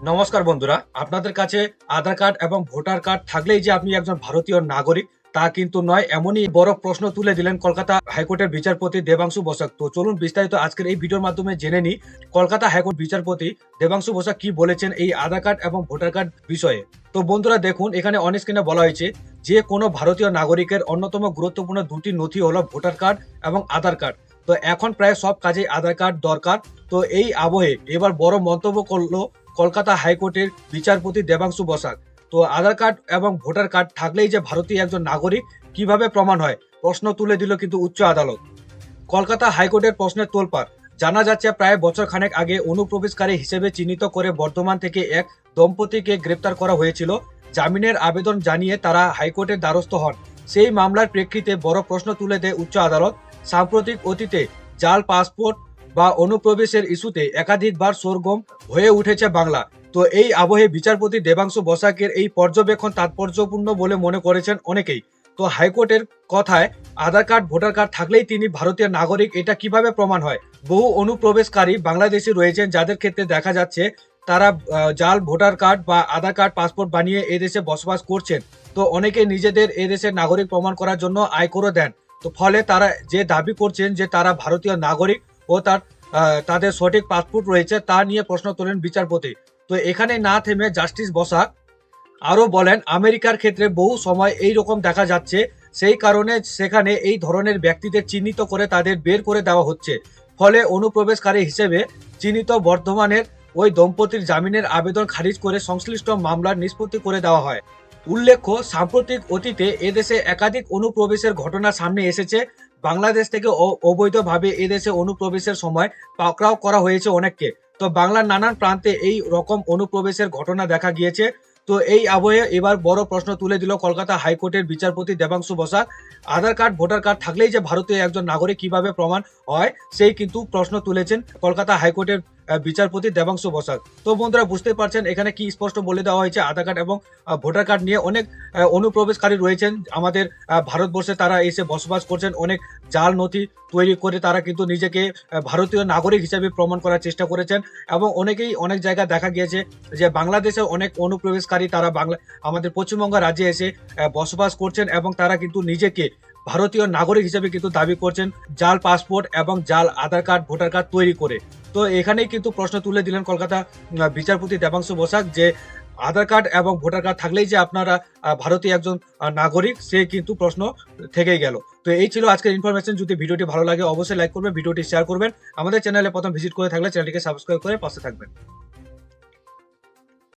নমস্কার বন্ধুরা, আপনাদের কাছে আধার কার্ড এবং ভোটার কার্ড থাকলেই যে আপনি একজন ভারতীয় নাগরিক তা কিন্তু নয়, এমনই বড় প্রশ্ন তুলে দিলেন কলকাতা হাইকোর্টের বিচারপতি দেবাংশু বসাক। তো চলুন বিস্তারিত আজকের এই ভিডিওর মাধ্যমে জেনে নিই কলকাতা হাইকোর্ট বিচারপতি দেবাংশু বসাক কি বলেছেন এই আধার কার্ড এবং ভোটার কার্ড বিষয়ে। তো বন্ধুরা দেখুন, এখানে অন স্ক্রিনে বলা হয়েছে যে কোনো ভারতীয় নাগরিকের অন্যতম গুরুত্বপূর্ণ দুটি নথি হলো ভোটার কার্ড এবং আধার কার্ড। তো এখন প্রায় সব কাজে আধার কার্ড দরকার। তো এই আবহে এবার বড় মন্তব্য করলো কলকাতা হাইকোর্টের বিচারপতি দেবাংশু বসাক। তো আধার কার্ড এবং ভোটার কার্ড থাকলেই যে ভারতীয় একজন নাগরিক কিভাবে প্রমাণ হয়, প্রশ্ন তুলে দিল কিন্তু উচ্চ আদালত। কলকাতা হাইকোর্টের প্রশ্নের তোলপাড়। জানা যাচ্ছে প্রায় বছর খানেক আগে অনুপ্রবেশকারী হিসেবে চিহ্নিত করে বর্ধমান থেকে এক দম্পতিকে গ্রেপ্তার করা হয়েছিল। জামিনের আবেদন জানিয়ে তারা হাইকোর্টের দ্বারস্থ হন। সেই মামলার প্রেক্ষিতে বড় প্রশ্ন তুলে দেয় উচ্চ আদালত। সাম্প্রতিক অতীতে জাল পাসপোর্ট বা অনুপ্রবেশের ইস্যুতে একাধিকবার সরগরম হয়ে উঠেছে বাংলা। তো এই আবহে বিচারপতি দেবাংশু বসাকের এই পর্যবেক্ষণ তাৎপর্যপূর্ণ বলে মনে করেছেন অনেকেই। তো হাইকোর্টের কথায় আধার কার্ড ভোটার কার্ড থাকলেই তিনি ভারতীয় নাগরিক, এটা কিভাবে প্রমাণ হয়? বহু অনুপ্রবেশকারী বাংলাদেশি রয়েছেন যাদের ক্ষেত্রে দেখা যাচ্ছে তারা জাল ভোটার কার্ড বা আধার কার্ড পাসপোর্ট বানিয়ে এদেশে বসবাস করছেন। তো অনেকে নিজেদের এদেশের নাগরিক প্রমাণ করার জন্য আয়করও দেন। তো ফলে তারা যে দাবি করছেন যে তারা ভারতীয় নাগরিক ও তাদের সঠিক পাসপোর্ট রয়েছে তা নিয়ে প্রশ্ন তোলেন বিচারপতি। তো এখানে না থেমে জাস্টিস বসাক আরো বলেন, আমেরিকার ক্ষেত্রে বহু সময় এই রকম দেখা যাচ্ছে, সেই কারণে সেখানে এই ধরনের ব্যক্তিদের চিহ্নিত করে তাদের বের করে দেওয়া হচ্ছে। ফলে অনুপ্রবেশকারী হিসেবে চিহ্নিত বর্ধমানের ওই দম্পতির জামিনের আবেদন খারিজ করে সংশ্লিষ্ট মামলার নিষ্পত্তি করে দেওয়া হয়। উল্লেখ্য, সাম্প্রতিক অতীতে এদেশে একাধিক অনুপ্রবেশের ঘটনা সামনে এসেছে। বাংলাদেশ থেকে অবৈধভাবে এদেশে অনুপ্রবেশের সময় পাকড়াও করা হয়েছে অনেককে। তো বাংলার নানান প্রান্তে এই রকম অনুপ্রবেশের ঘটনা দেখা গিয়েছে। তো এই আবহে এবার বড় প্রশ্ন তুলে দিল কলকাতা হাইকোর্টের বিচারপতি দেবাংশু বসাক। আধার কার্ড ভোটার কার্ড থাকলেই যে ভারতীয় একজন নাগরিক কিভাবে প্রমাণ হয়, সেই কিন্তু প্রশ্ন তুলেছেন কলকাতা হাইকোর্টের বিচারপতি দেবাংশু বসাক। তো বন্ধুরা বুঝতে পারছেন এখানে কি স্পষ্ট বলে দেওয়া হয়েছে, আধার কার্ড এবং ভোটার কার্ড নিয়ে অনেক অনুপ্রবেশকারী রয়েছেন আমাদের ভারতবর্ষে, তারা এসে বসবাস করছেন। অনেক জাল নথি তৈরি করে তারা কিন্তু নিজেকে ভারতীয় নাগরিক হিসেবে প্রমাণ করার চেষ্টা করেছেন। এবং অনেকেই অনেক জায়গায় দেখা গিয়েছে যে বাংলাদেশের অনেক অনুপ্রবেশকারী তারা আমাদের পশ্চিমবঙ্গ রাজ্যে এসে বসবাস করছেন এবং তারা কিন্তু নিজেকে ভারতীয় নাগরিক হিসেবে কিন্তু দাবি করছেন জাল পাসপোর্ট এবং জাল আধার কার্ড ভোটার কার্ড তৈরি করে। তো এখানেই কিন্তু প্রশ্ন তুলে দিলেন কলকাতা বিচারপতি দেবাংশু বসাক যে আধার কার্ড এবং ভোটার কার্ড থাকলেই যে আপনারা ভারতীয় একজন নাগরিক, সে কিন্তু প্রশ্ন থেকেই গেল। তো এই ছিল আজকের ইনফরমেশন। যদি ভিডিওটি ভালো লাগে অবশ্যই লাইক করবেন, ভিডিওটি শেয়ার করবেন। আমাদের চ্যানেলে প্রথম ভিজিট করে থাকলে চ্যানেলটিকে সাবস্ক্রাইব করে পাশে থাকবেন।